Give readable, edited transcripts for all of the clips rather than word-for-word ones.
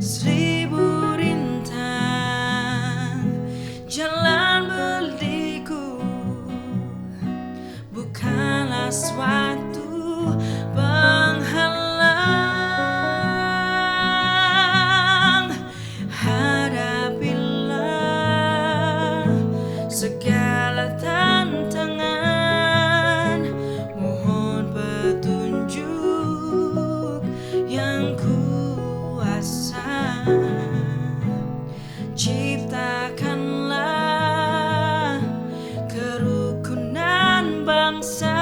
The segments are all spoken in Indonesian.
Seribu rintang jalan berliku, bukanlah suatu penghalang. Hadapilah segala tantangan, mohon petunjuk yang kuasa. Ciptakanlah kerukunan bangsa,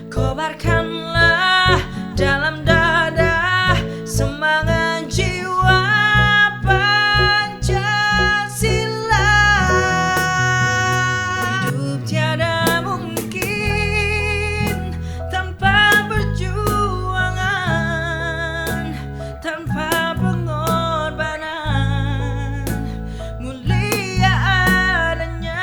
kobarkanlah dalam dada semangat jiwa Pancasila. Hidup tiada mungkin tanpa perjuangan, tanpa pengorbanan. Mulia adanya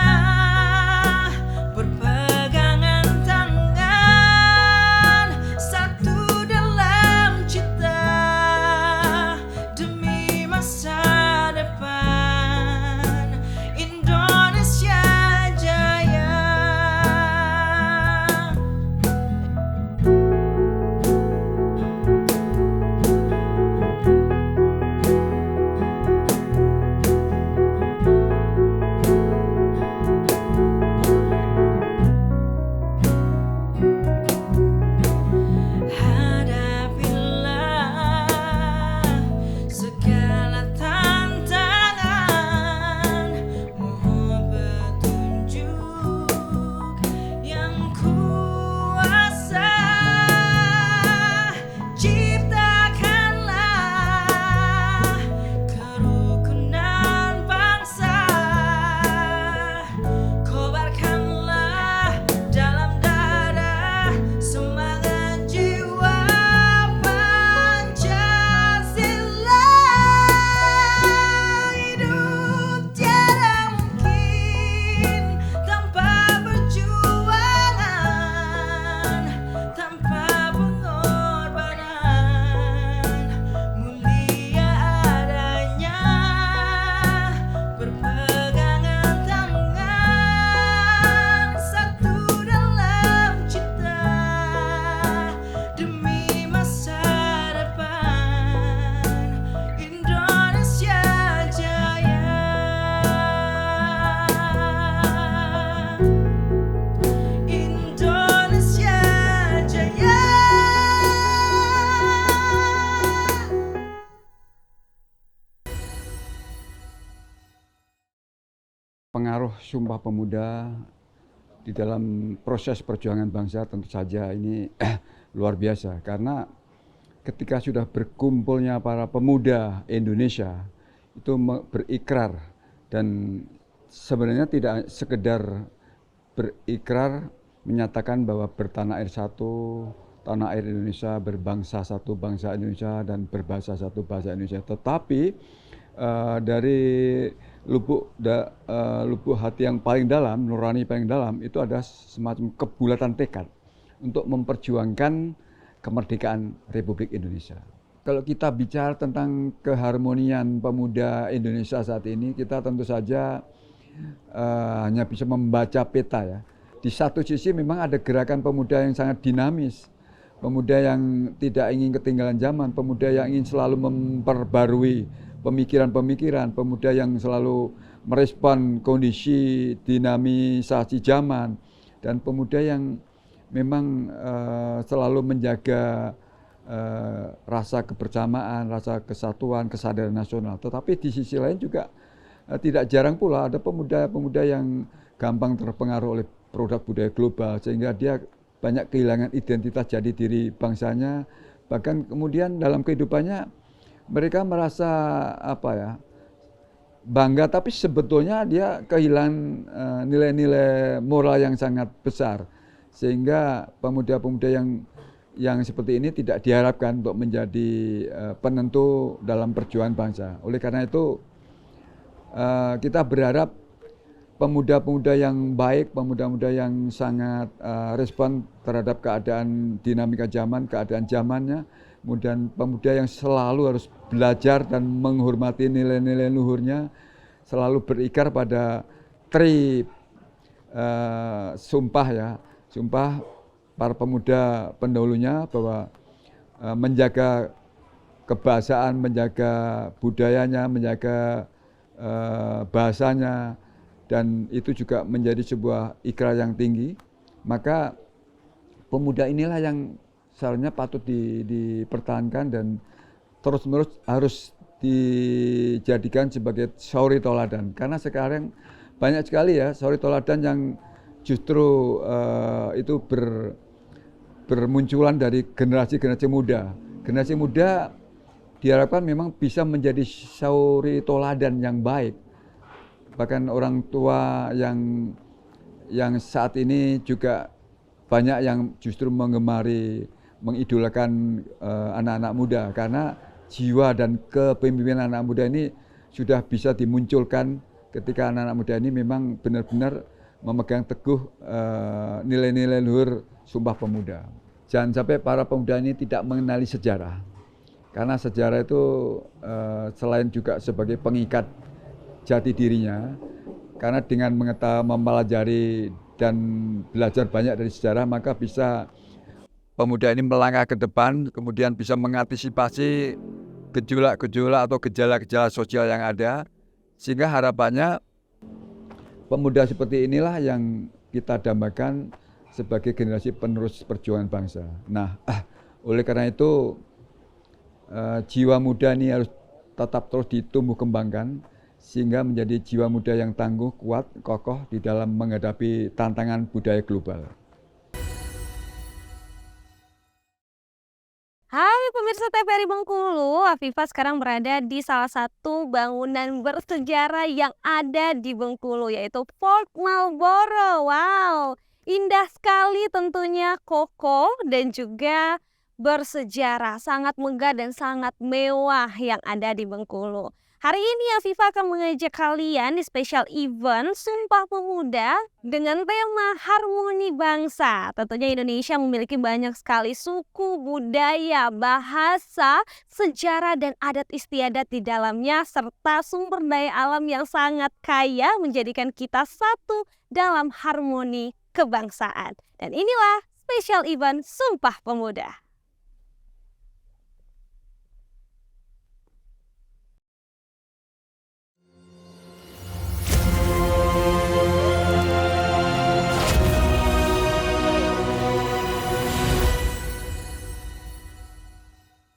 berpegangan tangan, satu dalam cita demi masa depan Indonesia Jaya. Hadapilah segala tantangan, mohon petunjuk yang kuasa. Ciptakanlah kerukunan bangsa, kobarkanlah dalam dada semangat jiwa Pancasila. Hidup tiada mungkin tanpa perjuangan, tanpa pengorbanan. Mulia adanya berpegangan tangan, satu dalam cita demi masa depan Indonesia Jaya. Indonesia Jaya. Pengaruh Sumpah Pemuda di dalam proses perjuangan bangsa tentu saja ini luar biasa, karena ketika sudah berkumpulnya para pemuda Indonesia itu berikrar, dan sebenarnya tidak sekedar berikrar menyatakan bahwa bertanah air satu, tanah air Indonesia, berbangsa satu bangsa Indonesia, dan berbahasa satu bahasa Indonesia, tetapi dari lubuk hati yang paling dalam, nurani paling dalam, itu ada semacam kebulatan tekad untuk memperjuangkan kemerdekaan Republik Indonesia. Kalau kita bicara tentang keharmonian pemuda Indonesia saat ini, kita tentu saja hanya bisa membaca peta ya. Di satu sisi memang ada gerakan pemuda yang sangat dinamis, pemuda yang tidak ingin ketinggalan zaman, pemuda yang ingin selalu memperbarui pemikiran-pemikiran, pemuda yang selalu merespon kondisi dinamisasi zaman, dan pemuda yang memang selalu menjaga rasa kebersamaan, rasa kesatuan, kesadaran nasional. Tetapi di sisi lain juga tidak jarang pula ada pemuda-pemuda yang gampang terpengaruh oleh produk budaya global, sehingga dia banyak kehilangan identitas jati diri bangsanya. Bahkan kemudian dalam kehidupannya mereka merasa bangga, tapi sebetulnya dia kehilangan nilai-nilai moral yang sangat besar, sehingga pemuda-pemuda yang seperti ini tidak diharapkan untuk menjadi penentu dalam perjuangan bangsa. Oleh karena itu kita berharap pemuda-pemuda yang baik, pemuda-pemuda yang sangat respon terhadap keadaan dinamika zaman, keadaan zamannya, kemudian pemuda yang selalu harus belajar dan menghormati nilai-nilai luhurnya, selalu berikrar pada sumpah ya, sumpah para pemuda pendahulunya bahwa menjaga kebahasaan, menjaga budayanya, menjaga bahasanya, dan itu juga menjadi sebuah ikrar yang tinggi. Maka pemuda inilah yang seharusnya patut dipertahankan dan terus-menerus harus dijadikan sebagai suri toladan. Karena sekarang banyak sekali ya suri toladan yang justru itu bermunculan dari generasi-generasi muda. Generasi muda diharapkan memang bisa menjadi suri toladan yang baik. Bahkan orang tua yang saat ini juga banyak yang justru mengemari, mengidolakan anak-anak muda, karena jiwa dan kepemimpinan anak muda ini sudah bisa dimunculkan ketika anak-anak muda ini memang benar-benar memegang teguh nilai-nilai luhur Sumpah Pemuda. Jangan sampai para pemuda ini tidak mengenali sejarah, karena sejarah itu selain juga sebagai pengikat jati dirinya, karena dengan mempelajari dan belajar banyak dari sejarah, maka bisa pemuda ini melangkah ke depan, kemudian bisa mengantisipasi gejolak-gejolak atau gejala-gejala sosial yang ada, sehingga harapannya pemuda seperti inilah yang kita dambakan sebagai generasi penerus perjuangan bangsa. Nah, oleh karena itu jiwa muda ini harus tetap terus ditumbuh kembangkan, sehingga menjadi jiwa muda yang tangguh, kuat, kokoh di dalam menghadapi tantangan budaya global. Hai pemirsa TVRI Bengkulu, Afifa sekarang berada di salah satu bangunan bersejarah yang ada di Bengkulu, yaitu Fort Marlborough. Wow, indah sekali tentunya, kokoh dan juga bersejarah, sangat megah dan sangat mewah yang ada di Bengkulu. Hari ini Afifa akan mengajak kalian di special event Sumpah Pemuda dengan tema Harmoni Bangsa. Tentunya Indonesia memiliki banyak sekali suku, budaya, bahasa, sejarah, dan adat istiadat di dalamnya, serta sumber daya alam yang sangat kaya menjadikan kita satu dalam harmoni kebangsaan. Dan inilah special event Sumpah Pemuda.